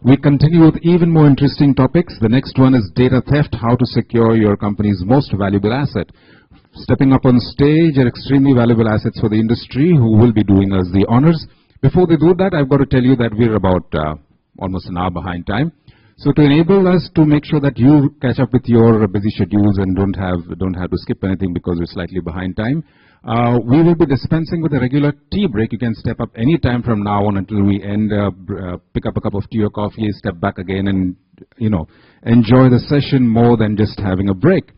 We continue with even more interesting topics. The next one is data theft, how to secure your company's most valuable asset. Stepping up on stage are extremely valuable assets for the industry who will be doing us the honors. Before they do that, I've got to tell you that we're about almost an hour behind time. So to enable us to make sure that you catch up with your busy schedules and don't have to skip anything because we're slightly behind time, we will be dispensing with a regular tea break. You can step up any time from now on until we end, pick up a cup of tea or coffee, step back again and, enjoy the session more than just having a break.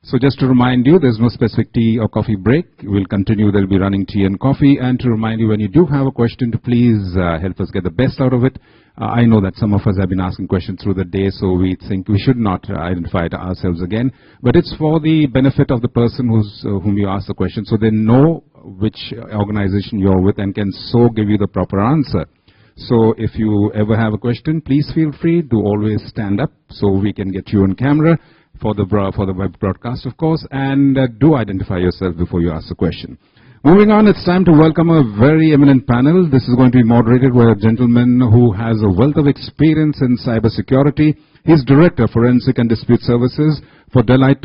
So just to remind you, there's no specific tea or coffee break. We'll continue. There'll be running tea and coffee. And to remind you, when you do have a question, to please help us get the best out of it. I know that some of us have been asking questions through the day, so we think we should not identify it ourselves again. But it's for the benefit of the person whom you ask the question, so they know which organization you're with and can so give you the proper answer. So if you ever have a question, please feel free to always stand up so we can get you on camera for the web broadcast, of course, and do identify yourself before you ask the question. Moving on, it's time to welcome a very eminent panel. This is going to be moderated by a gentleman who has a wealth of experience in cybersecurity. He's Director, Forensic and Dispute Services for Deloitte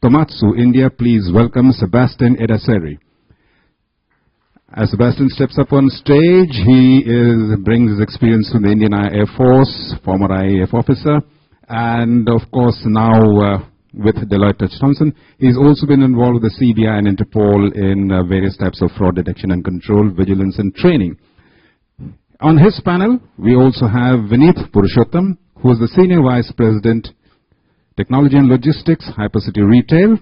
Tomatsu, India. Please welcome Sabastian Edassery. As Sebastian steps up on stage, he brings his experience from the Indian Air Force, former IAF officer, and of course now with Deloitte Tomatsu. He's also been involved with the CBI and Interpol in various types of fraud detection and control, vigilance and training. On his panel, we also have Veneeth Purushotaman, who is the Senior Vice President, Technology and Logistics, Hypercity Retail.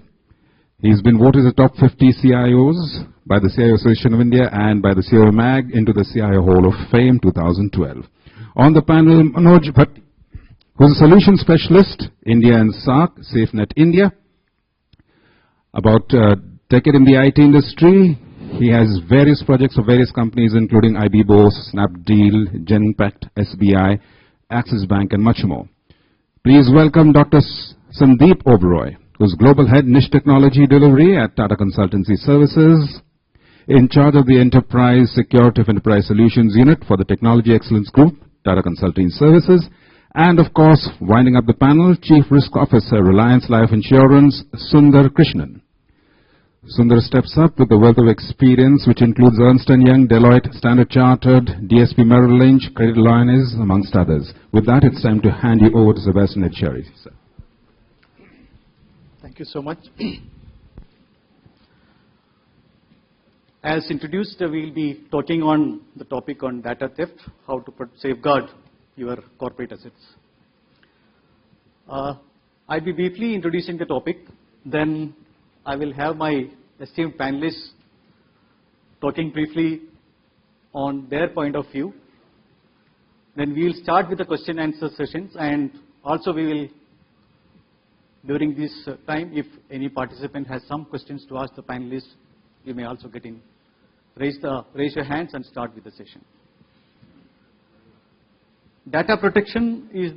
He's been voted the top 50 CIOs by the CIO Association of India and by the CIO Mag into the CIO Hall of Fame 2012. On the panel, Manoj, Bhati, who's a solution specialist, India and SAARC, Safenet India. About a decade in the IT industry, he has various projects for various companies including IBBO, Snapdeal, Genpact, SBI, Axis Bank and much more. Please welcome Dr.Sundeep Oberoi, who's Global Head Niche Technology Delivery at Tata Consultancy Services, in charge of the Enterprise Security of Enterprise Solutions Unit for the Technology Excellence Group, Tata Consulting Services. And of course, winding up the panel, Chief Risk Officer, Reliance Life Insurance, Sunder Krishnan. Sunder steps up with a wealth of experience which includes Ernst & Young, Deloitte, Standard Chartered, DSP Merrill Lynch, Credit Reliance, amongst others. With that, it's time to hand you over to Sabastian Edassery. Thank you so much. As introduced, we'll be talking on the topic on data theft, how to safeguard your corporate assets. I'll be briefly introducing the topic, then I will have my esteemed panelists talking briefly on their point of view. Then we will start with the question and answer sessions, and also we will, during this time, if any participant has some questions to ask the panelists, you may also get in. Raise your hands and start with the session. Data protection is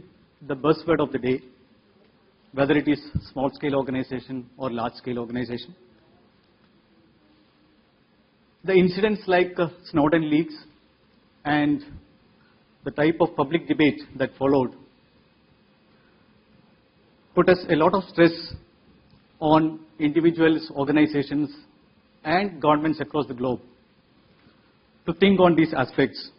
the buzzword of the day, whether it is small scale organization or large scale organization. The incidents like Snowden leaks and the type of public debate that followed put us a lot of stress on individuals, organizations and governments across the globe to think on these aspects.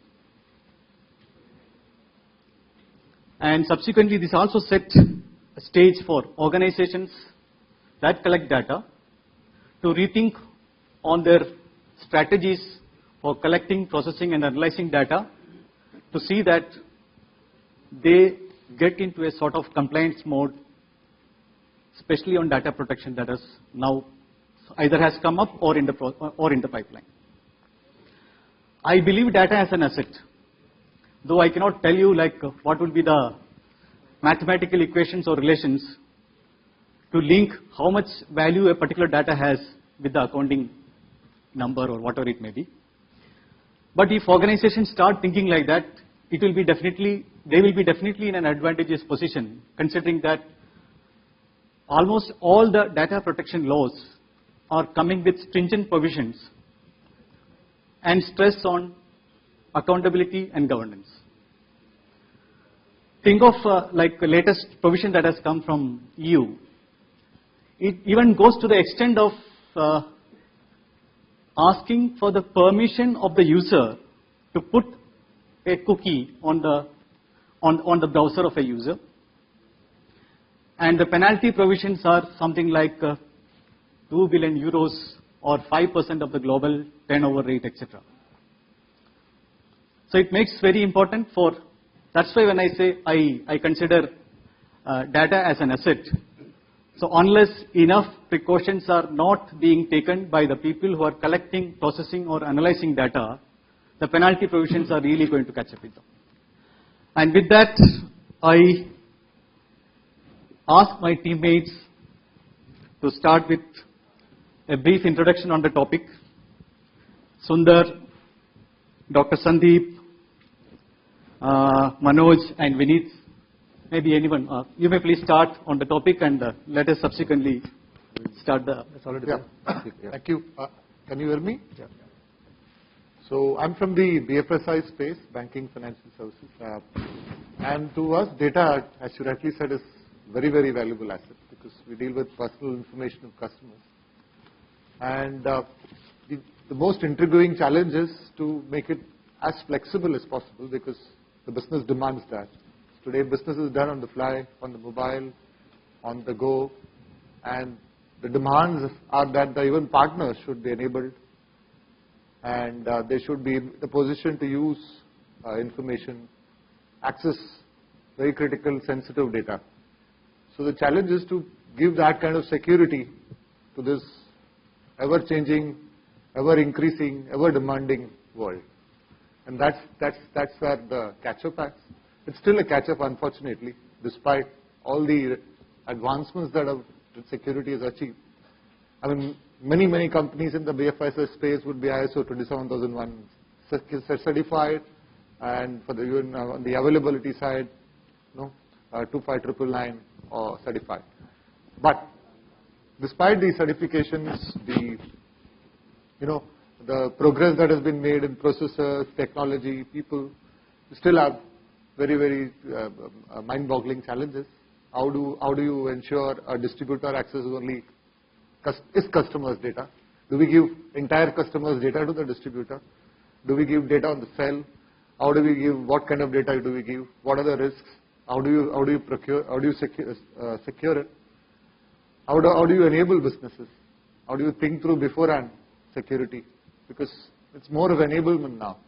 And subsequently, this also set a stage for organizations that collect data to rethink on their strategies for collecting, processing and analyzing data to see that they get into a sort of compliance mode, especially on data protection that has now either has come up or in the pipeline. I believe data as an asset. Though I cannot tell you like what will be the mathematical equations or relations to link how much value a particular data has with the accounting number or whatever it may be. But if organizations start thinking like that, they will be definitely in an advantageous position, considering that almost all the data protection laws are coming with stringent provisions and stress on accountability and governance. think of like the latest provision that has come from EU. It even goes to the extent of asking for the permission of the user to put a cookie on the browser of a user. And the penalty provisions are something like 2 billion euros or 5% of the global turnover rate, etc. So it makes very important for, that's why when I say I consider data as an asset. So unless enough precautions are not being taken by the people who are collecting, processing or analyzing data, the penalty provisions are really going to catch up with them. And with that, I ask my teammates to start with a brief introduction on the topic. Sunder, Dr.Sundeep, Manoj and Veneeth, maybe anyone. You may please start on the topic and let us subsequently start the... Thank you. Can you hear me? Yeah. So I'm from the BFSI space, banking, financial services. And to us, data, as you rightly said, is very, very valuable asset because we deal with personal information of customers. And the most intriguing challenge is to make it as flexible as possible because the business demands that. Today, business is done on the fly, on the mobile, on the go, and the demands are that the even partners should be enabled and they should be in the position to use information, access very critical, sensitive data. So the challenge is to give that kind of security to this ever-changing, ever-increasing, ever-demanding world. And that's where the catch-up is. It's still a catch-up, unfortunately, despite all the advancements that security has achieved. I mean, many companies in the BFSI space would be ISO 27001 certified, and for the even on the availability side, 25999 or certified. But despite these certifications, the progress that has been made in processors, technology, people, we still have very, very mind-boggling challenges. How do you ensure a distributor accesses only his customer's data? Do we give entire customer's data to the distributor? Do we give data on the cell? How do we give? What kind of data do we give? What are the risks? How do you procure? How do you secure it? How do you enable businesses? How do you think through beforehand security? Because it's more of enablement now.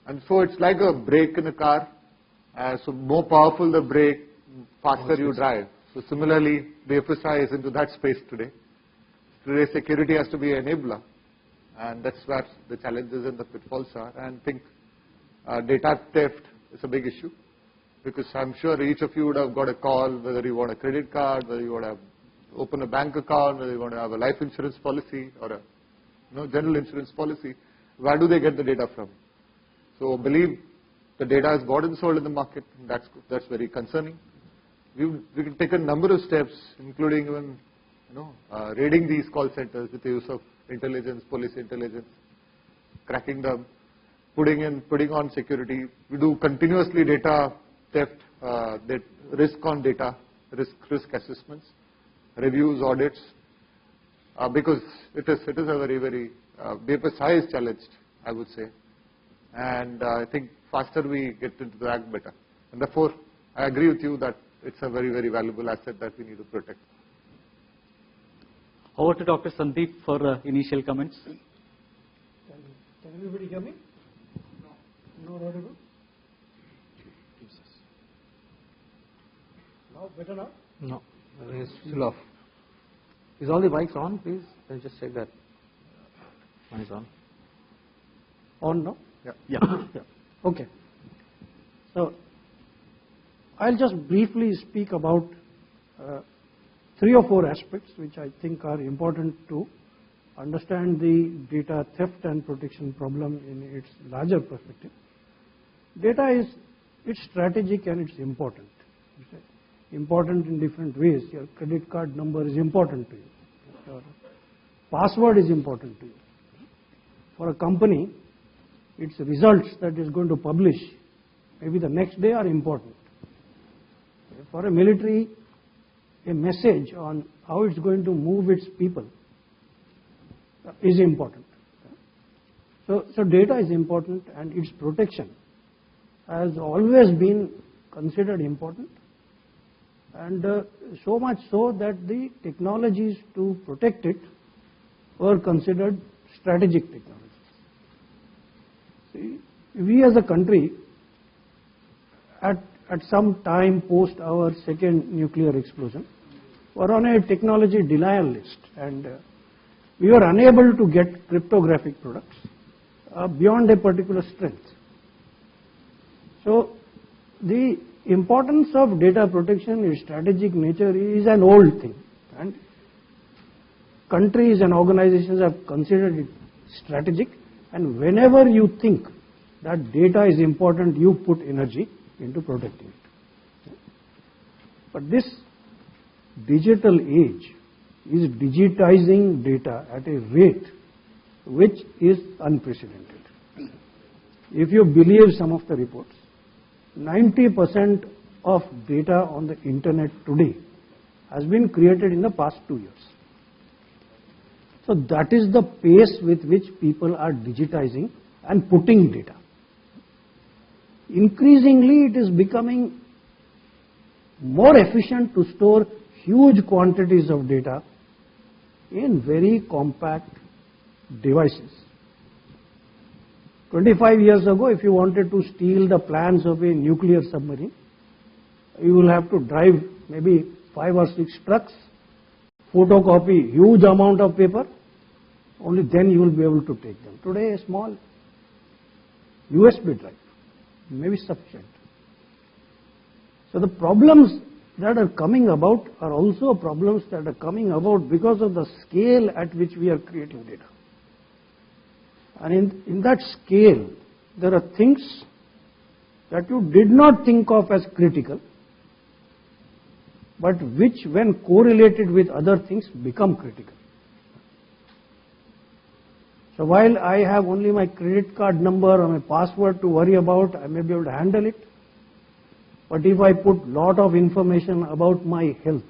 And so it's like a brake in a car. So more powerful the brake, faster you drive. So similarly, BFSI is into that space today. Today security has to be an enabler. And that's where the challenges and the pitfalls are. And I think data theft is a big issue. Because I'm sure each of you would have got a call, whether you want a credit card, whether you want to open a bank account, whether you want to have a life insurance policy or a general insurance policy. Where do they get the data from? So believe the data is bought and sold in the market. And that's very concerning. We can take a number of steps, including even raiding these call centers with the use of intelligence, police intelligence, cracking them, putting on security. We do continuously data theft, risk on data, risk assessments, reviews, audits, because it is a very, very BFSI is challenged, I would say, and I think faster we get into that, better. And therefore, I agree with you that it's a very, very valuable asset that we need to protect. Over to Dr. Sundeep for initial comments. Can everybody hear me? No audible? Now, better now? No, it's still off. Is all the mics on, please? Can you just check that one is on? On now? Yeah. Okay. So, I'll just briefly speak about 3 or 4 aspects which I think are important to understand the data theft and protection problem in its larger perspective. Data it's strategic and it's important. Important in different ways. Your credit card number is important to you. Your password is important to you. For a company, its results that is going to publish maybe the next day are important. For a military, a message on how it's going to move its people is important. So data is important, and its protection has always been considered important, and so much so that the technologies to protect it were considered strategic technologies. See, we as a country, at some time post our second nuclear explosion, were on a technology denial list, and we were unable to get cryptographic products beyond a particular strength. So the importance of data protection in strategic nature is an old thing, and countries and organizations have considered it strategic, and whenever you think that data is important, you put energy into protecting it. But this digital age is digitizing data at a rate which is unprecedented. If you believe some of the reports, 90% of data on the internet today has been created in the past 2 years. So that is the pace with which people are digitizing and putting data. Increasingly, it is becoming more efficient to store huge quantities of data in very compact devices. 25 years ago, if you wanted to steal the plans of a nuclear submarine, you will have to drive maybe 5 or 6 trucks, photocopy huge amount of paper, only then you will be able to take them. Today, a small USB drive may be sufficient. So the problems that are coming about are also problems that are coming about because of the scale at which we are creating data. And in that scale, there are things that you did not think of as critical, but which, when correlated with other things, become critical. So while I have only my credit card number or my password to worry about, I may be able to handle it. But if I put lot of information about my health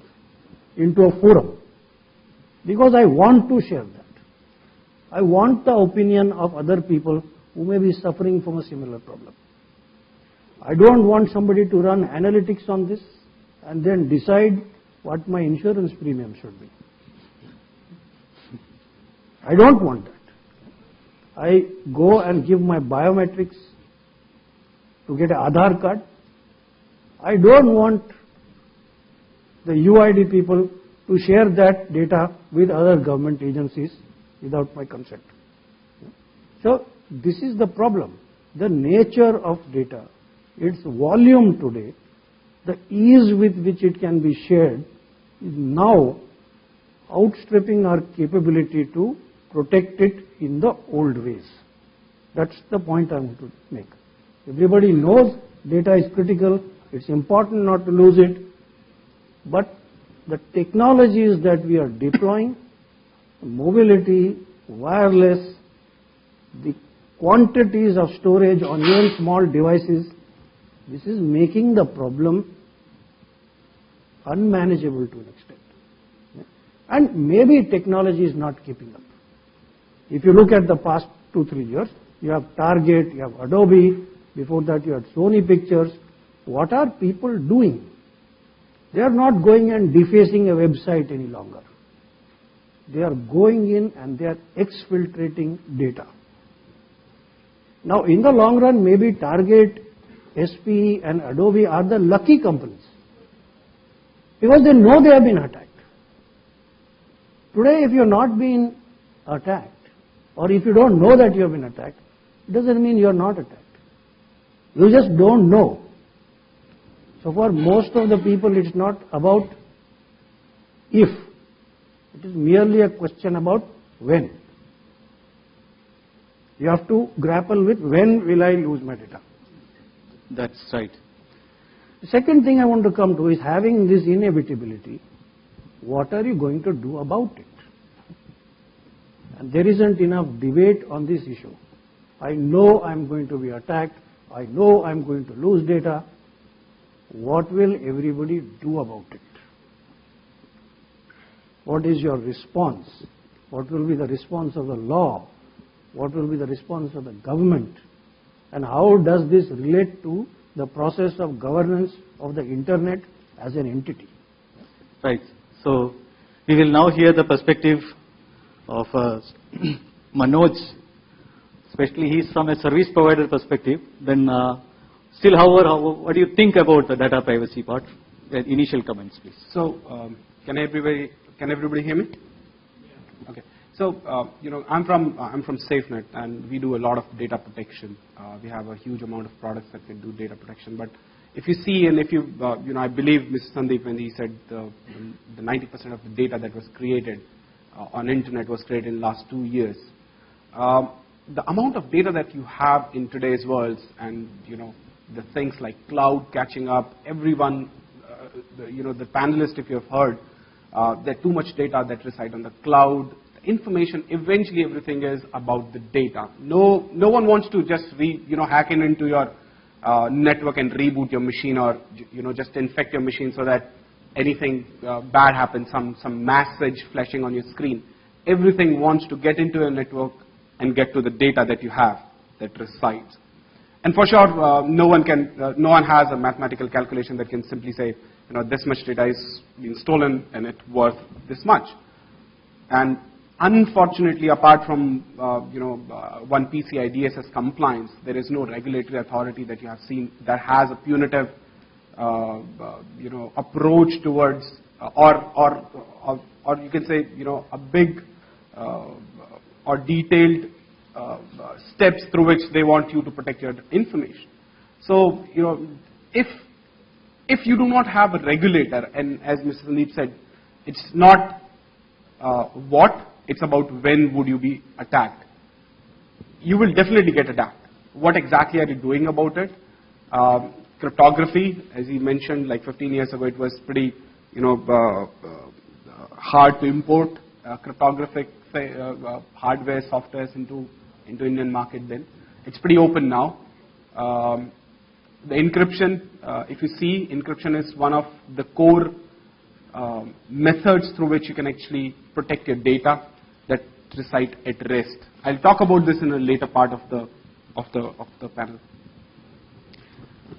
into a forum, because I want to share that, I want the opinion of other people who may be suffering from a similar problem. I don't want somebody to run analytics on this and then decide what my insurance premium should be. I don't want that. I go and give my biometrics to get an Aadhaar card. I don't want the UID people to share that data with other government agencies without my consent. So this is the problem. The nature of data, its volume today, the ease with which it can be shared is now outstripping our capability to protect it in the old ways. That's the point I want to make. Everybody knows data is critical, it's important not to lose it, but the technologies that we are deploying, mobility, wireless, the quantities of storage on even small devices, this is making the problem unmanageable to an extent. And maybe technology is not keeping up. If you look at the past 2-3 years, you have Target, you have Adobe, before that you had Sony Pictures. What are people doing? They are not going and defacing a website any longer. They are going in and they are exfiltrating data. Now in the long run, maybe Target, SPE and Adobe are the lucky companies, because they know they have been attacked. Today, if you are not being attacked, or if you don't know that you have been attacked, it doesn't mean you are not attacked. You just don't know. So for most of the people, it's not about if. It is merely a question about when. You have to grapple with when will I lose my data. That's right. The second thing I want to come to is, having this inevitability, what are you going to do about it? And there isn't enough debate on this issue. I know I'm going to be attacked. I know I'm going to lose data. what will everybody do about it? What is your response? What will be the response of the law? What will be the response of the government? And how does this relate to the process of governance of the internet as an entity? Right. So we will now hear the perspective of Manoj, especially he's from a service provider perspective. Then still, however, what do you think about the data privacy part? Initial comments, please. So can everybody hear me? Yeah. Okay. So I'm from Safenet, and we do a lot of data protection. We have a huge amount of products that can do data protection. But if you see, and if you I believe Mr. Sundeep when he said the 90% of the data that was created on internet was created in the last 2 years. The amount of data that you have in today's world, and the things like cloud catching up, everyone, the panelists, if you have heard, there's too much data that reside on the cloud. The information, eventually everything is about the data. No one wants to just hack into your network and reboot your machine, or just infect your machine so that anything bad happens, some message flashing on your screen. Everything wants to get into a network and get to the data that you have that resides. And for sure, no one has a mathematical calculation that can simply say, this much data is being stolen and it's worth this much. And unfortunately, apart from one PCI DSS compliance, there is no regulatory authority that you have seen that has a punitive approach towards, or you can say, a big or detailed steps through which they want you to protect your information. So, if you do not have a regulator, and as Mr. Sundeep said, it's not what, it's about when would you be attacked. You will definitely get attacked. What exactly are you doing about it? Cryptography, as he mentioned, like 15 years ago, it was pretty, hard to import cryptographic hardware, softwares into Indian market then. It's pretty open now. The encryption, if you see, encryption is one of the core methods through which you can actually protect your data that reside at rest. I'll talk about this in a later part of the panel.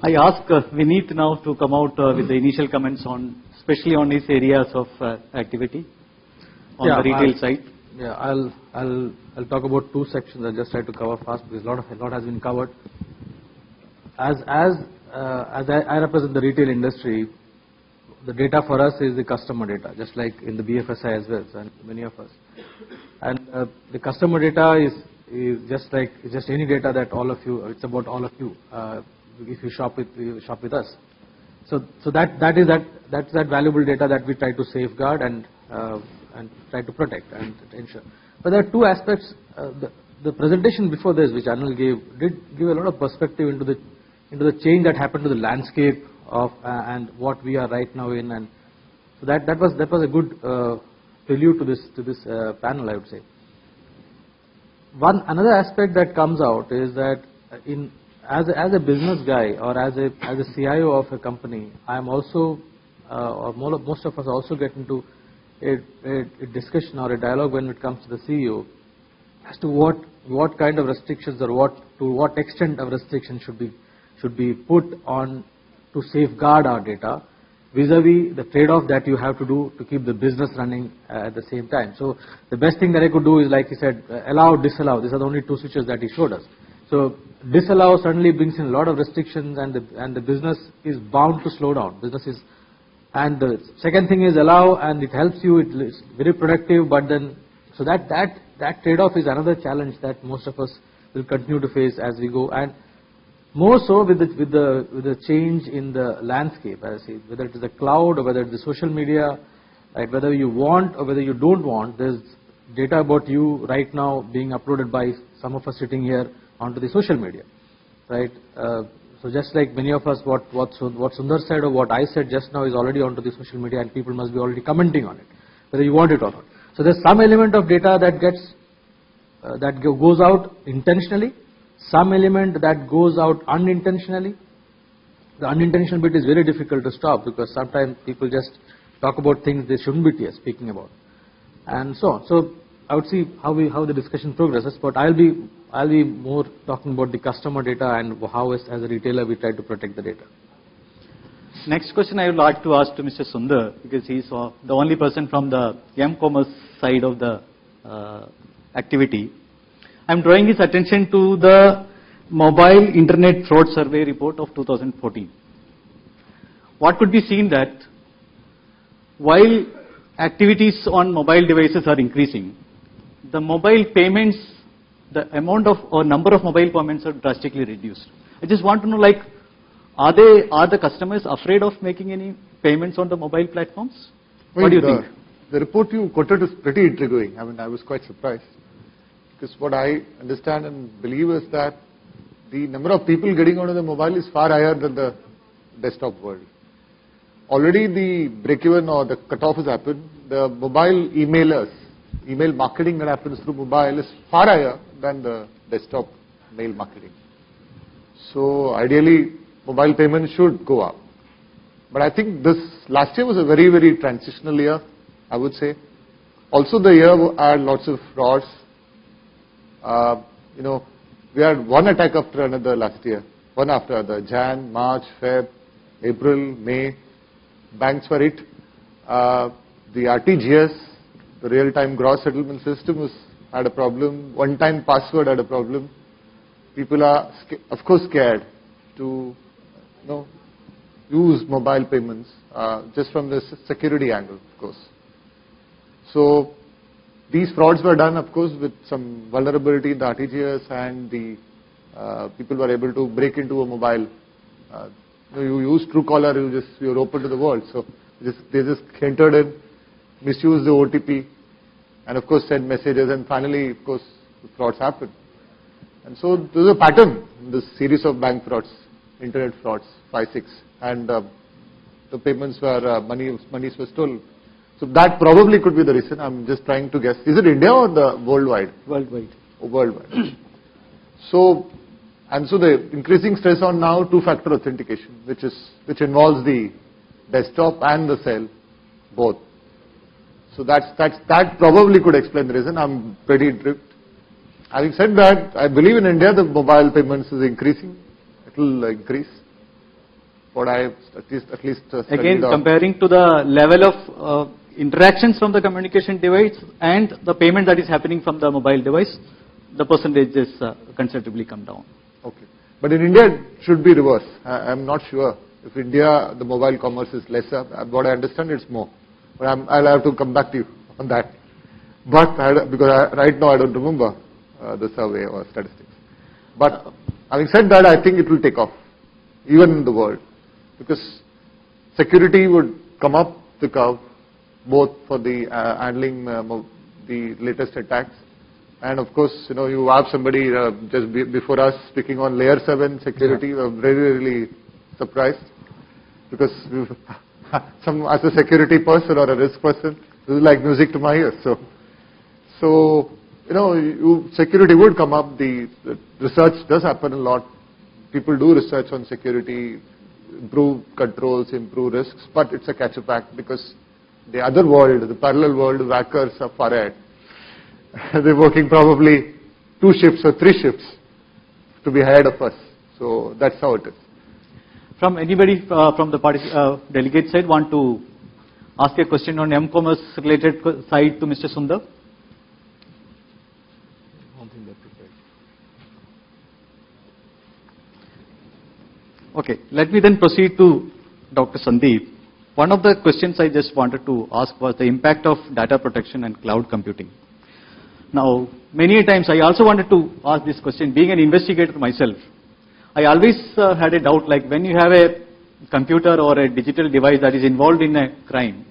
I ask Veneeth now to come out with the initial comments on, especially on these areas of activity on the retail side. Yeah, I'll talk about two sections. I'll just try to cover fast because a lot has been covered. As I represent the retail industry, the data for us is the customer data, just like in the BFSI as well, and many of us. And the customer data is just any data that all of you. It's about all of you. If you shop with us. So that's that valuable data that we try to safeguard and try to protect and ensure. But there are two aspects. The presentation before this, which Anil did give a lot of perspective into the change that happened to the landscape of and what we are right now in, and so that was a good prelude to this panel, I would say. Another aspect that comes out is that as a business guy or as a CIO of a company, I am also most of us also get into a discussion or a dialogue when it comes to the CEO as to what kind of restrictions or to what extent of restrictions should be put on to safeguard our data vis-a-vis the trade-off that you have to do to keep the business running at the same time. So the best thing that I could do is, like he said, allow, disallow. These are the only two switches that he showed us. So disallow certainly brings in a lot of restrictions, and the business is bound to slow down. And the second thing is allow, and it helps you. It's very productive, but then so that trade-off is another challenge that most of us will continue to face as we go, and more so with the change in the landscape. As I say, whether it is the cloud or whether it is the social media, right? Whether you want or whether you don't want, there's data about you right now being uploaded by some of us sitting here onto the social media, right? So just like many of us, what Sunder said or what I said just now is already onto the social media, and people must be already commenting on it, whether you want it or not. So there's some element of data that goes out intentionally, some element that goes out unintentionally. the unintentional bit is very difficult to stop, because sometimes people just talk about things they shouldn't be speaking about, and so on. So I would see how the discussion progresses, but I'll be more talking about the customer data and how as a retailer we try to protect the data. Next question I would like to ask to Mr. Sunder, because he is the only person from the m-commerce side of the activity. I am drawing his attention to the Mobile Internet Fraud Survey report of 2014. What could be seen that while activities on mobile devices are increasing, the mobile payments, the amount of or number of mobile payments are drastically reduced. I just want to know, like, are the customers afraid of making any payments on the mobile platforms? Well, what do you think? The report you quoted is pretty intriguing. I mean, I was quite surprised, because what I understand and believe is that the number of people getting onto the mobile is far higher than the desktop world. Already the break-even or the cutoff has happened. The mobile emailers, email marketing that happens through mobile is far higher than the desktop mail marketing. So ideally, mobile payments should go up. But I think this last year was a very, very transitional year, I would say. Also the year had lots of frauds. We had one attack after another last year, one after another. Jan, March, Feb, April, May. Banks were hit. The RTGS, the real-time gross settlement system, had a problem. One-time password had a problem. People are, of course, scared to use mobile payments, just from the security angle, of course. So these frauds were done, of course, with some vulnerability in the RTGS, and the people were able to break into a mobile. You use Truecaller, you're open to the world. So they just entered in, misused the OTP, and of course sent messages, and finally, of course, the frauds happened. And so there's a pattern in this series of bank frauds, internet frauds, 5, 6, and the payments were monies were stolen. So that probably could be the reason. I'm just trying to guess. Is it India or the worldwide? Worldwide. Oh, worldwide. So the increasing stress on now two-factor authentication, which involves the desktop and the cell, both. So that probably could explain the reason. I'm pretty intrigued. Having said that, I believe in India the mobile payments is increasing. It will increase. What I at least again, comparing to the level of interactions from the communication device and the payment that is happening from the mobile device, the percentage is considerably come down. Okay. But in India, it should be reverse. I'm not sure. If India, the mobile commerce is lesser, what I understand, it's more. But I'll have to come back to you on that. But because right now I don't remember the survey or statistics. But having said that, I think it will take off, even in the world, because security would come up the curve, both for the handling the latest attacks. And of course, you have somebody just before us speaking on layer 7 security. Yeah. I'm really surprised, because as a security person or a risk person, this is like music to my ears. So security would come up. The research does happen a lot. People do research on security, improve controls, improve risks, but it's a catch-up act, because the other world, the parallel world, the hackers are far ahead. They're working probably 2 shifts or 3 shifts to be ahead of us. So that's how it is. From anybody from the delegate side want to ask a question on m-commerce related side to Mr. Sunder? Okay, let me then proceed to Dr. Sundeep. One of the questions I just wanted to ask was the impact of data protection and cloud computing. Now, many times I also wanted to ask this question, being an investigator myself. I always had a doubt, like when you have a computer or a digital device that is involved in a crime,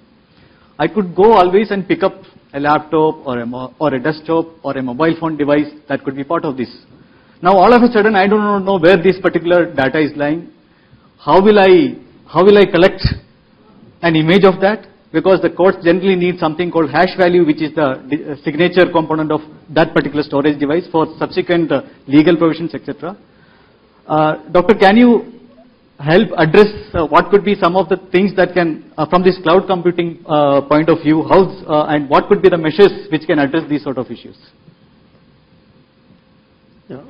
I could go always and pick up a laptop or a desktop or a mobile phone device that could be part of this. Now all of a sudden I don't know where this particular data is lying. How will I collect an image of that? Because the courts generally need something called hash value, which is the signature component of that particular storage device for subsequent legal provisions, etc. Doctor, can you help address what could be some of the things that can, from this cloud computing point of view, how and what could be the measures which can address these sort of issues? Yeah.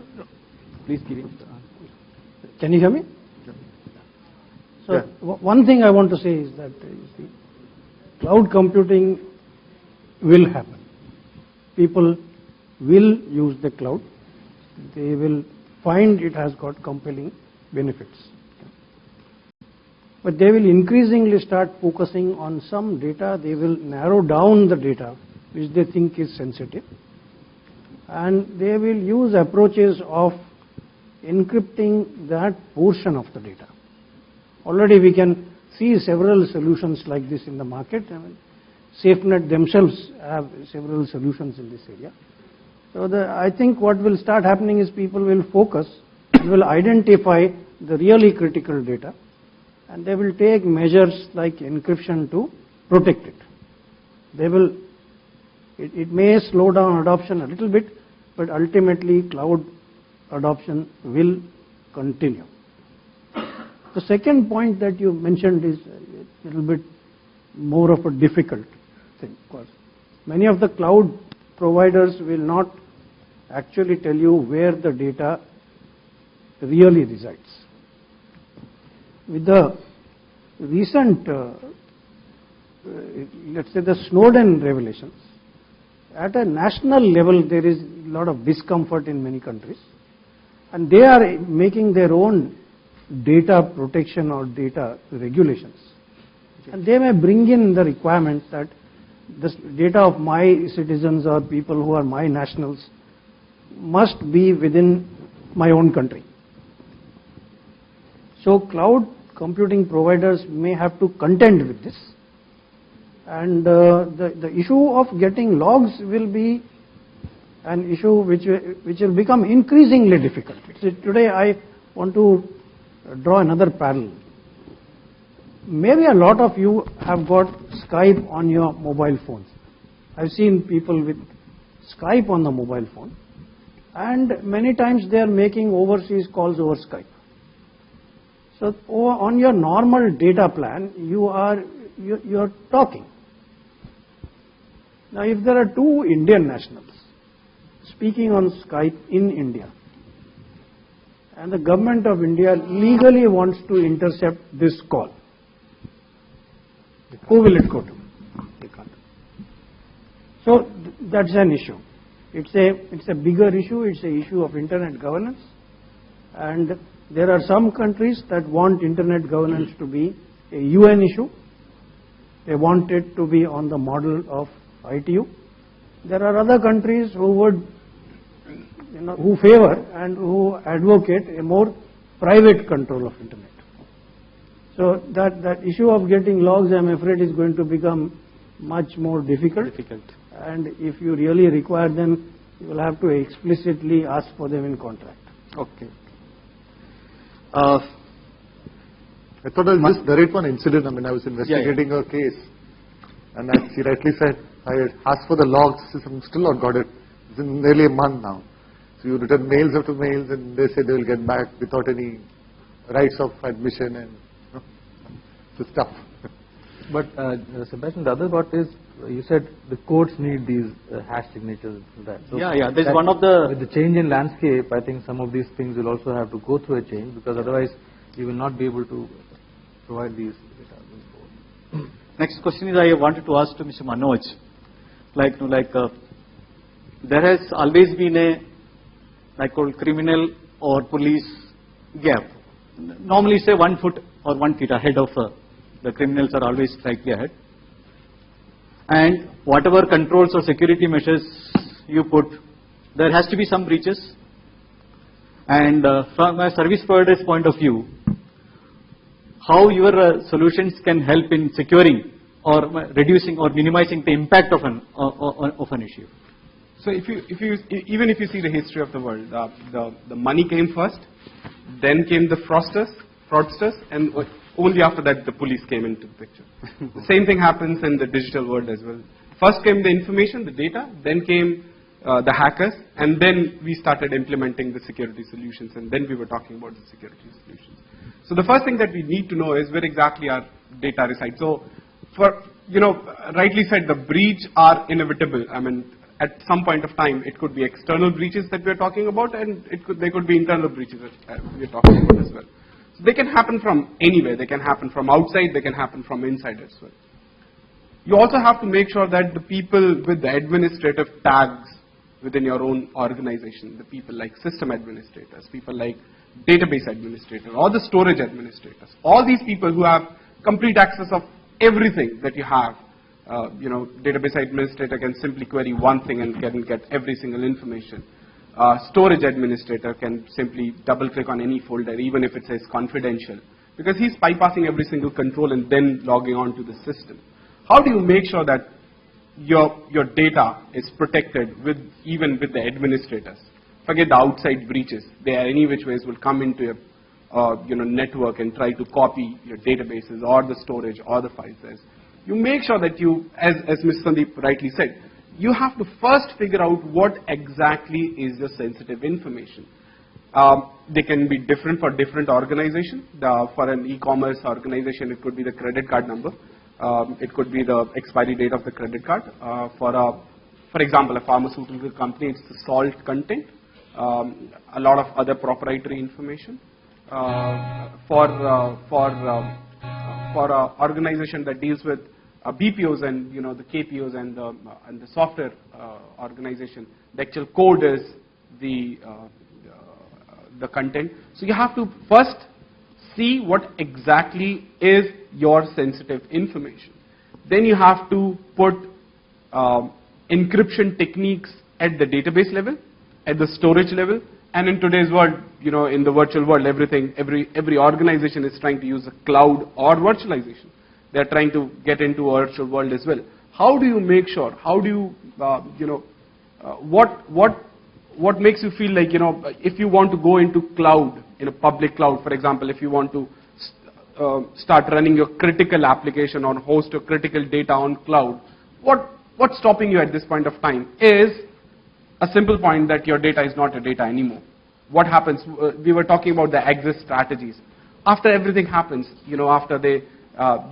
Please give it. Can you hear me? So Yeah. One thing I want to say is that you see, cloud computing will happen. People will use the cloud. They will find it has got compelling benefits. But they will increasingly start focusing on some data. They will narrow down the data which they think is sensitive. And they will use approaches of encrypting that portion of the data. Already we can see several solutions like this in the market. I mean, Safenet themselves have several solutions in this area. So I think what will start happening is people will focus and will identify the really critical data, and they will take measures like encryption to protect it. They will, it may slow down adoption a little bit, but ultimately cloud adoption will continue. The second point that you mentioned is a little bit more of a difficult thing, because many of the cloud providers will not actually tell you where the data really resides. With the recent, let's say the Snowden revelations, at a national level there is a lot of discomfort in many countries, and they are making their own data protection or data regulations. And they may bring in the requirement that this data of my citizens or people who are my nationals must be within my own country. So cloud computing providers may have to contend with this, and the issue of getting logs will be an issue which will become increasingly difficult. So today I want to draw another parallel. Maybe a lot of you have got Skype on your mobile phones. I've seen people with Skype on the mobile phone, and many times they are making overseas calls over Skype. So on your normal data plan, you're talking. Now if there are two Indian nationals speaking on Skype in India, and the government of India legally wants to intercept this call, who will it go to? They can't. So that's an issue. It's a bigger issue. It's an issue of internet governance, and there are some countries that want internet governance to be a UN issue. They want it to be on the model of ITU. There are other countries who would, who favor and who advocate a more private control of internet. So that issue of getting logs, I'm afraid, is going to become much more difficult. And if you really require them, you will have to explicitly ask for them in contract. Okay. I thought I'll just narrate one incident. I mean, I was investigating a case, and as she rightly said, I asked for the logs. I'm still not got it. It's been nearly a month now. So you return mails after mails, and they say they will get back without any rights of admission and the stuff. But Sebastian, the other part is, you said the courts need these hash signatures for that. So yeah. There's one of the, with the change in landscape, I think some of these things will also have to go through a change, because otherwise you will not be able to provide these data. Next question is I wanted to ask to Mr. Manoj. There has always been a called criminal or police gap. Normally say 1 foot or 1 feet ahead of the criminals are always slightly ahead. And whatever controls or security measures you put, there has to be some breaches. And from a service provider's point of view, how your solutions can help in securing or reducing or minimizing the impact of an issue. So even if you see the history of the world, the money came first, then came the fraudsters, and only after that the police came into the picture. The same thing happens in the digital world as well. First came the information, the data, then came the hackers, and then we started implementing the security solutions, and then we were talking about the security solutions. So the first thing that we need to know is where exactly our data resides. So for, rightly said, the breach are inevitable. I mean, at some point of time, it could be external breaches that we're talking about, and they could be internal breaches that we're talking about as well. So they can happen from anywhere. They can happen from outside. They can happen from inside as well. You also have to make sure that the people with the administrative tags within your own organization, the people like system administrators, people like database administrators, or the storage administrators, all these people who have complete access of everything that you have. Database administrator can simply query one thing and can get every single information. Storage administrator can simply double click on any folder, even if it says confidential, because he's bypassing every single control and then logging on to the system. How do you make sure that your data is protected even with the administrators? Forget the outside breaches. They are any which ways will come into your network and try to copy your databases or the storage or the files there. You make sure that you, as Mr. Sundeep rightly said, you have to first figure out what exactly is the sensitive information. They can be different for different organizations. For an e-commerce organization, it could be the credit card number. It could be the expiry date of the credit card. For example, a pharmaceutical company, it's the salt content. A lot of other proprietary information. For an organization that deals with BPOs and the KPOs and the software organization, the actual code is the content. So you have to first see what exactly is your sensitive information. Then you have to put encryption techniques at the database level, at the storage level, and in today's world, in the virtual world, every organization is trying to use a cloud or virtualization. They're trying to get into a virtual world as well. How do you make sure? How do you, what makes you feel like, if you want to go into cloud, in a public cloud, for example, if you want to start running your critical application or host your critical data on cloud, what's stopping you at this point of time is a simple point that your data is not your data anymore. What happens? We were talking about the exit strategies. After everything happens, after they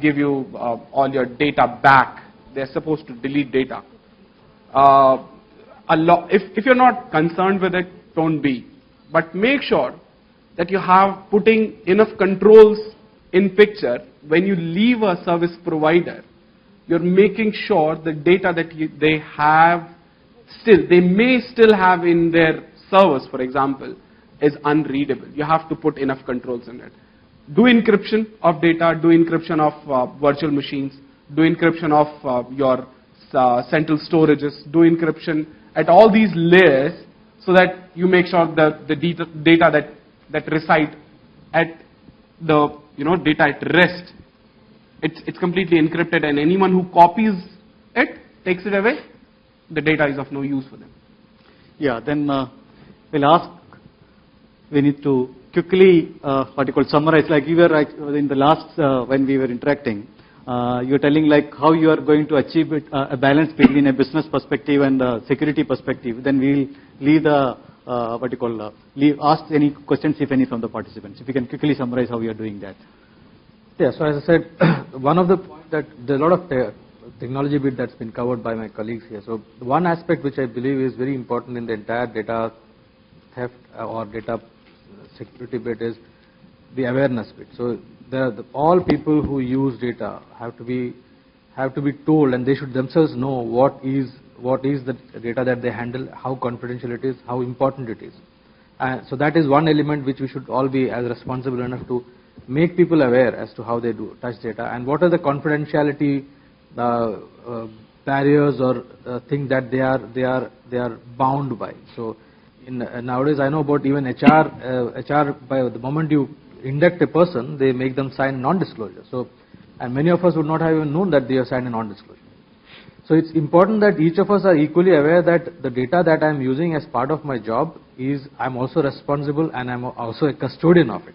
give you all your data back, they're supposed to delete data. If you're not concerned with it, don't be. But make sure that you have putting enough controls in picture. When you leave a service provider, you're making sure the data that they have they may still have in their servers, for example, is unreadable. You have to put enough controls in it. Do encryption of data, do encryption of virtual machines, do encryption of your central storages, do encryption at all these layers so that you make sure that the data that reside at the data at rest, it's completely encrypted, and anyone who copies it, takes it away, the data is of no use for them. Yeah, then we'll ask Veneeth to quickly summarize. Like you were in the last when we were interacting, you were telling like how you are going to achieve a balance between a business perspective and a security perspective. Then we'll leave the ask any questions, if any, from the participants. If you can quickly summarize how you are doing that. Yeah. So as I said, one of the points that there's a lot of technology bit that's been covered by my colleagues here. So one aspect which I believe is very important in the entire data theft or data security bit is the awareness bit. So all people who use data have to be told, and they should themselves know what is the data that they handle, how confidential it is, how important it is. So that is one element which we should all be as responsible enough to make people aware as to how they do touch data, and what are the confidentiality barriers or things that they are bound by. So nowadays I know about even HR by the moment you induct a person, they make them sign non-disclosure. So, and many of us would not have even known that they have signed a non-disclosure. So it's important that each of us are equally aware that the data that I'm using as part of my job is I'm also responsible and I'm also a custodian of it,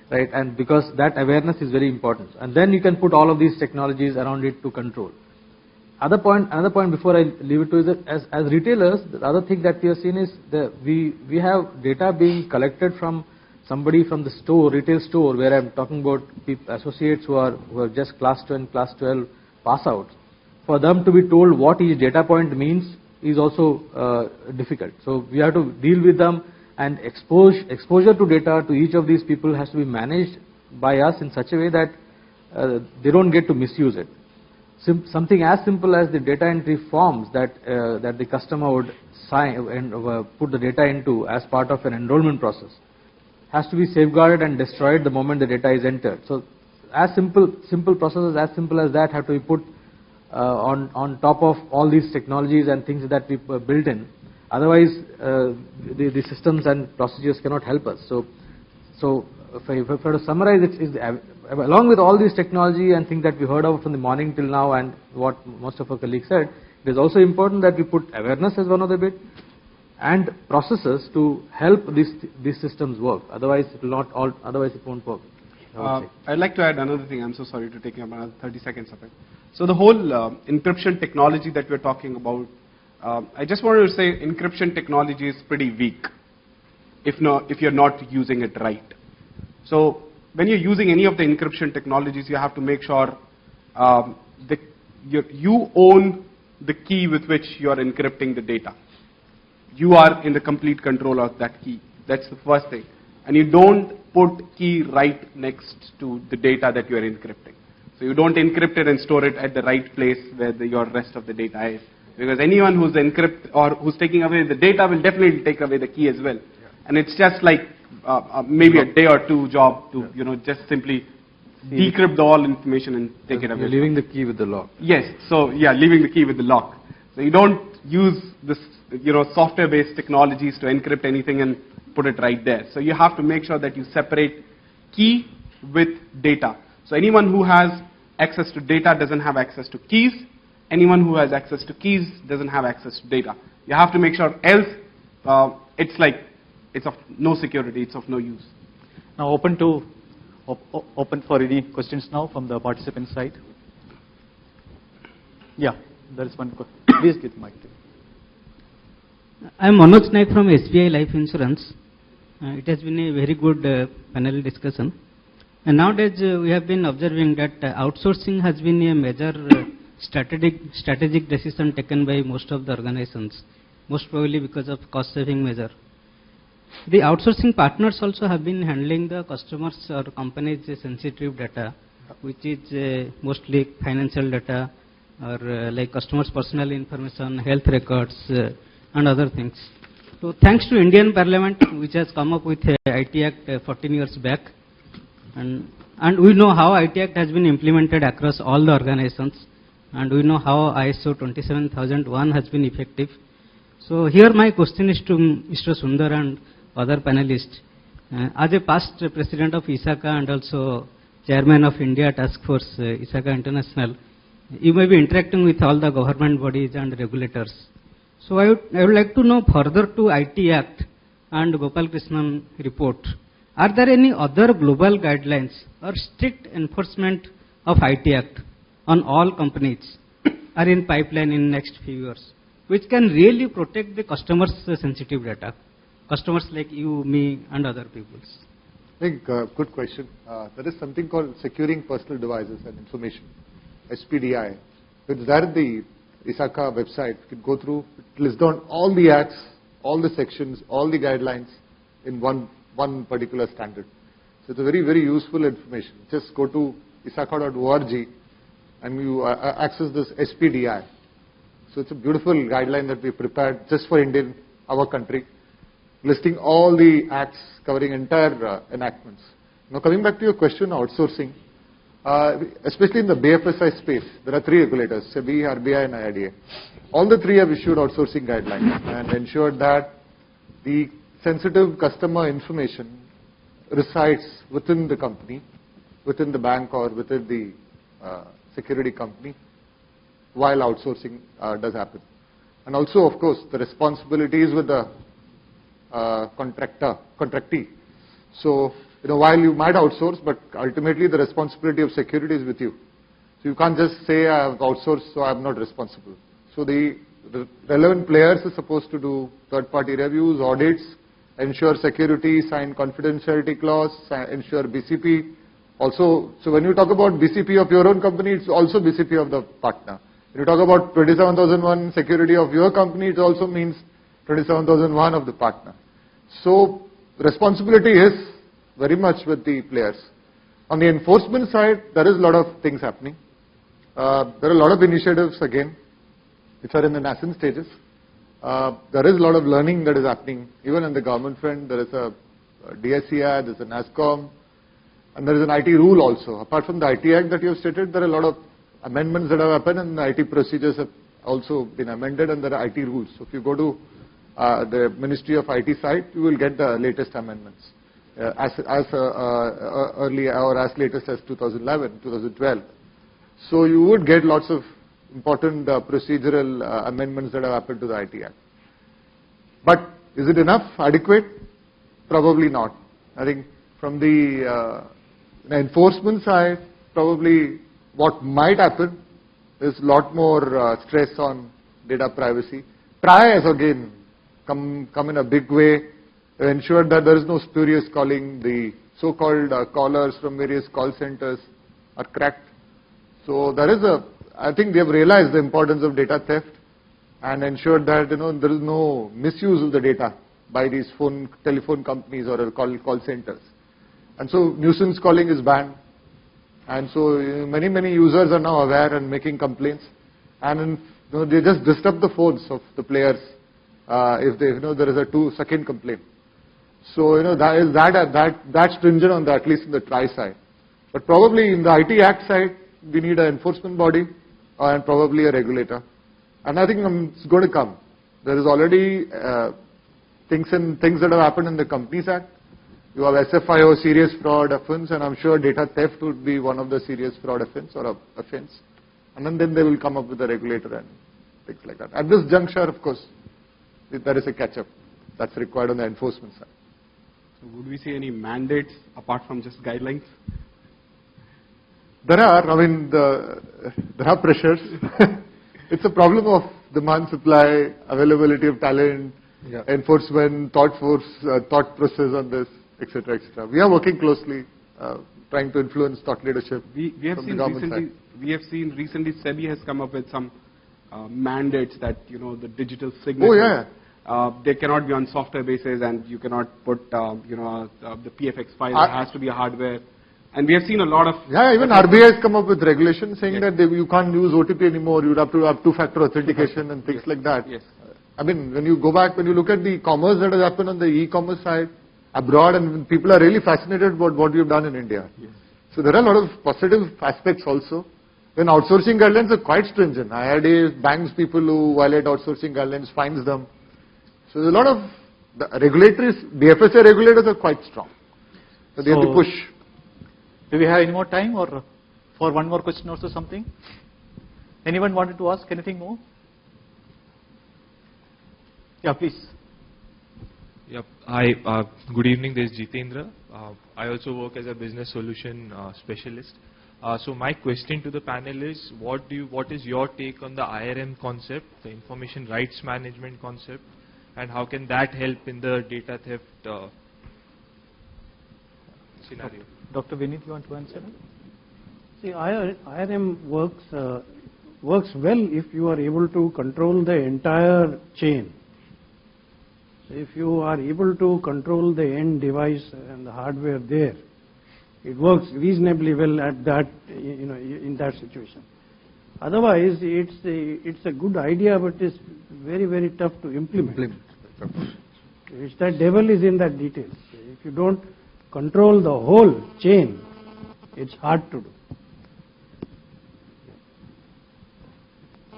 right? And because that awareness is very important. And then you can put all of these technologies around it to control. Another point before I leave it to is that as retailers, the other thing that we have seen is that we have data being collected from somebody from the store, retail store, where I'm talking about associates who are just class 10, class 12 pass out. For them to be told what each data point means is also difficult. So we have to deal with them, and exposure to data to each of these people has to be managed by us in such a way that they don't get to misuse it. Something as simple as the data entry forms that the customer would sign and put the data into as part of an enrollment process has to be safeguarded and destroyed the moment the data is entered. So as simple processes as simple as that have to be put on top of all these technologies and things that we built in. Otherwise, the systems and procedures cannot help us. So if I were to summarize, along with all these technology and things that we heard of from the morning till now, and what most of our colleagues said, it is also important that we put awareness as one of the bit, and processes to help these systems work. Otherwise, it will not all. Otherwise, it won't work. I'd like to add another thing. I'm so sorry to take up another 30 seconds of it. So the whole encryption technology that we're talking about, I just wanted to say encryption technology is pretty weak if you're not using it right. So when you're using any of the encryption technologies, you have to make sure you own the key with which you are encrypting the data. You are in the complete control of that key. That's the first thing. And you don't put key right next to the data that you are encrypting. So you don't encrypt it and store it at the right place where your rest of the data is. Because anyone who's who's taking away the data will definitely take away the key as well. Yeah. And it's just like maybe a day or two job to just simply decrypt all information and take it away. You're leaving the key with the lock. Yes. So yeah, leaving the key with the lock. So you don't use this software-based technologies to encrypt anything and put it right there. So you have to make sure that you separate key with data. So anyone who has access to data doesn't have access to keys. Anyone who has access to keys doesn't have access to data. You have to make sure, else it's of no security, it's of no use. Now open for any questions now from the participant side. Yeah, there is one question. Please get the mic. I am Manoj from SBI Life Insurance. It has been a very good panel discussion. And nowadays we have been observing that outsourcing has been a major strategic decision taken by most of the organizations, most probably because of cost saving measure. The outsourcing partners also have been handling the customers or companies' sensitive data, which is mostly financial data or like customers' personal information, health records and other things. So thanks to Indian Parliament, which has come up with a IT Act 14 years back, and we know how IT Act has been implemented across all the organizations, and we know how ISO 27001 has been effective. So here my question is to Mr. Sunder and other panelists. As a past president of ISACA and also chairman of India Task Force, ISACA International, you may be interacting with all the government bodies and regulators. So I would like to know further to IT Act and Gopal Krishnan report, are there any other global guidelines or strict enforcement of IT Act on all companies are in pipeline in next few years, which can really protect the customers' sensitive data, customers like you, me and other people? I think good question. There is something called Securing Personal Devices and Information, SPDI. It's there at the ISACA website. You can go through, it lists down all the acts, all the sections, all the guidelines in one particular standard. So it's a very, very useful information. Just go to isaca.org and you access this SPDI. So it's a beautiful guideline that we prepared just for our country, listing all the acts covering entire enactments. Now coming back to your question, outsourcing, especially in the BFSI space, there are three regulators, SEBI, RBI and IRDA. All the three have issued outsourcing guidelines and ensured that the sensitive customer information resides within the company, within the bank or within the security company while outsourcing does happen. And also, of course, the responsibility is with the contractee. So, while you might outsource, but ultimately the responsibility of security is with you. So you can't just say I have outsourced, so I am not responsible. So the relevant players are supposed to do third-party reviews, audits, ensure security, sign confidentiality clause, ensure BCP. Also, so when you talk about BCP of your own company, it's also BCP of the partner. When you talk about 27001 security of your company, it also means 27001 of the partner. So responsibility is very much with the players. On the enforcement side, there is a lot of things happening. There are a lot of initiatives again, which are in the nascent stages. There is a lot of learning that is happening, even in the government front. There is a DSCI, there is an NASCOM, and there is an IT rule also. Apart from the IT Act that you have stated, there are a lot of amendments that have happened, and the IT procedures have also been amended, and there are IT rules. So if you go to the Ministry of IT site, you will get the latest amendments as early or as latest as 2011, 2012. So you would get lots of important procedural amendments that have happened to the IT Act. But is it enough, adequate? Probably not. I think from the enforcement side, probably what might happen is a lot more stress on data privacy. Try as again come in a big way to ensure that there is no spurious calling. The so-called callers from various call centers are cracked. So there is I think they have realized the importance of data theft and ensured that there is no misuse of the data by these telephone companies or call centers. And so nuisance calling is banned. And so many users are now aware and making complaints. And they just disturb the phones of the players if they there is a 2-second complaint. So that's stringent on that, at least in the try side. But probably in the IT Act side, we need an enforcement body and probably a regulator. And I think it's going to come. There is already things that have happened in the Companies Act. You have SFIO, serious fraud offense, and I'm sure data theft would be one of the serious fraud offense or offense. And then they will come up with a regulator and things like that. At this juncture, of course, there is a catch-up that's required on the enforcement side. So would we see any mandates apart from just guidelines? There are. I mean, there are pressures. It's a problem of demand, supply, availability of talent, enforcement, thought process on this, etc., etc. We are working closely, trying to influence thought leadership. We have seen recently SEBI has come up with some mandates that the digital signature. They cannot be on software basis, and you cannot put the PFX file. It has to be a hardware. And we have seen a lot of... even RBI has come up with regulations saying that you can't use OTP anymore, you have to have two-factor authentication and things like that. I mean, when you go back, when you look at the commerce that has happened on the e-commerce side abroad, and people are really fascinated about what we have done in India. So there are a lot of positive aspects also. Then outsourcing guidelines are quite stringent. IRDA banks people who violate outsourcing guidelines, fines them. So there's a lot of the regulators, the FSA regulators are quite strong. So they have to push. Do we have any more time or for one more question or so something? Anyone wanted to ask anything more? Yeah, please. Yep. Hi, good evening. This is Jitendra. I also work as a business solution specialist. So my question to the panel is, what is your take on the IRM concept, the information rights management concept, and how can that help in the data theft scenario? Dr. Veneeth, you want to answer? See, IRM works well if you are able to control the entire chain. So if you are able to control the end device and the hardware there, it works reasonably well at that, in that situation. Otherwise, it's a good idea, but it's very, very tough to implement. It's the devil is in that details. If you don't control the whole chain, it's hard to do.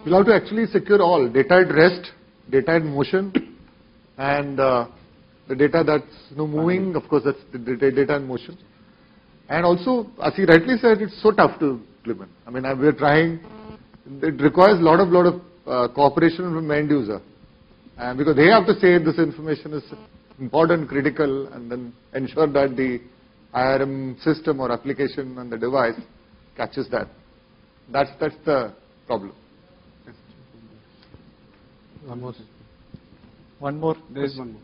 You'll have to actually secure all data at rest, data in motion, and the data that's moving. Of course, that's the data in motion. And also, as he rightly said, it's so tough to implement. I mean, we're trying. It requires a lot of cooperation from the end user, and because they have to say this information is important, critical, and then ensure that the IRM system or application on the device catches that. That's the problem. One more. One more. There is one more.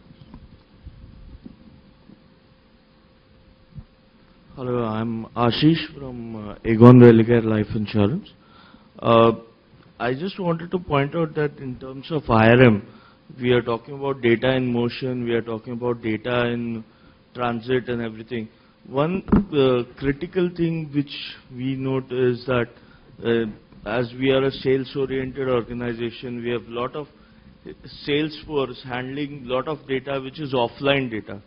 Hello, I'm Ashish from Aegon Religare Life Insurance. I just wanted to point out that in terms of IRM, we are talking about data in motion, we are talking about data in transit and everything. One critical thing which we note is that as we are a sales-oriented organization, we have a lot of sales force handling a lot of data which is offline data.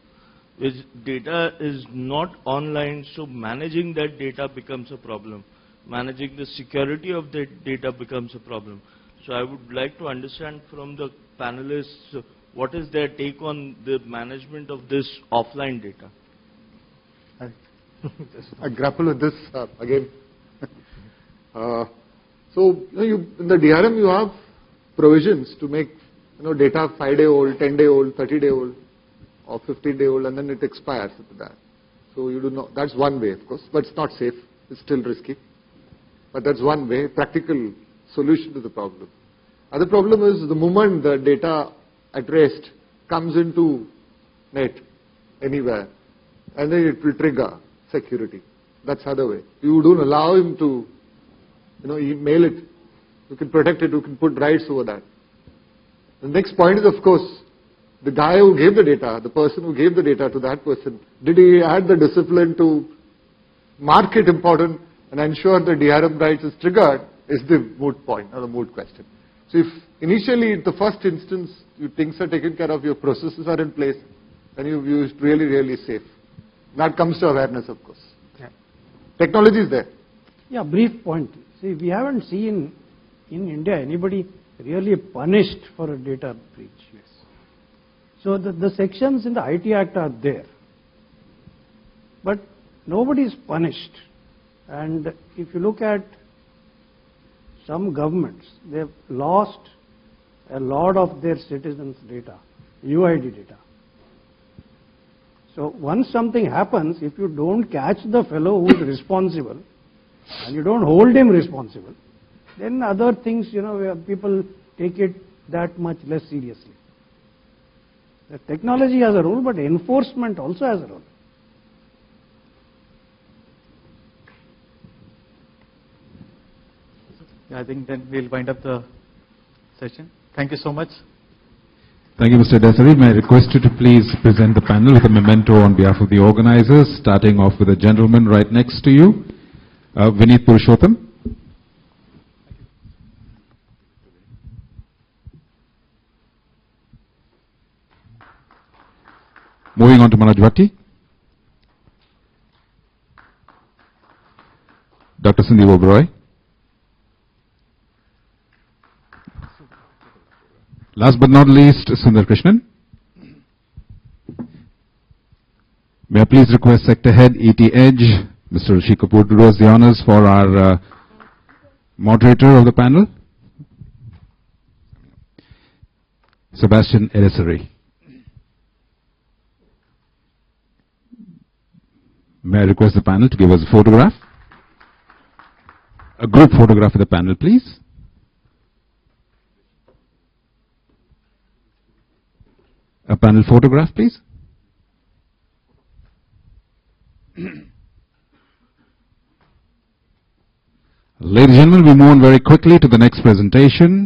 Which data is not online, so managing that data becomes a problem. Managing the security of that data becomes a problem. So I would like to understand from the panelists what is their take on the management of this offline data. I grapple with this again. So in the DRM you have provisions to make data 5-day-old, 10-day-old, 30-day-old, or 15-day-old, and then it expires after that. So you do not. That's one way, of course, but it's not safe. It's still risky. But that's one way, practical solution to the problem. Other problem is the moment the data at rest comes into net anywhere, and then it will trigger security. That's the other way. You don't allow him to, email it. You can protect it. You can put rights over that. The next point is, of course, the guy who gave the data, the person who gave the data to that person, did he have the discipline to mark it important and ensure the DRM rights is triggered, is the moot point or the moot question. So if initially at the first instance things are taken care of, your processes are in place, then you've used really safe. That comes to awareness, of course. Yeah. Technology is there. Yeah, brief point. See, we haven't seen in India anybody really punished for a data breach. Yes. So the sections in the IT Act are there, but nobody is punished. And if you look at some governments, they've lost a lot of their citizens' data, UID data. So once something happens, if you don't catch the fellow who is responsible, and you don't hold him responsible, then other things, where people take it that much less seriously. The technology has a role, but enforcement also has a role. I think then we'll wind up the session. Thank you so much. Thank you, Mr. Edassery. May I request you to please present the panel with a memento on behalf of the organizers, starting off with a gentleman right next to you, Veneeth Purushotaman. Moving on to Manoj Bhati. Dr.Sundeep Oberoi. Last but not least, Sunder Krishnan. May I please request Sector Head, ET Edge, Mr. Rishi Kapoor, to do us the honors for our moderator of the panel, Sabastian Edassery. May I request the panel to give us a photograph? A group photograph of the panel, please. A panel photograph, please. Ladies and gentlemen, we move on very quickly to the next presentation.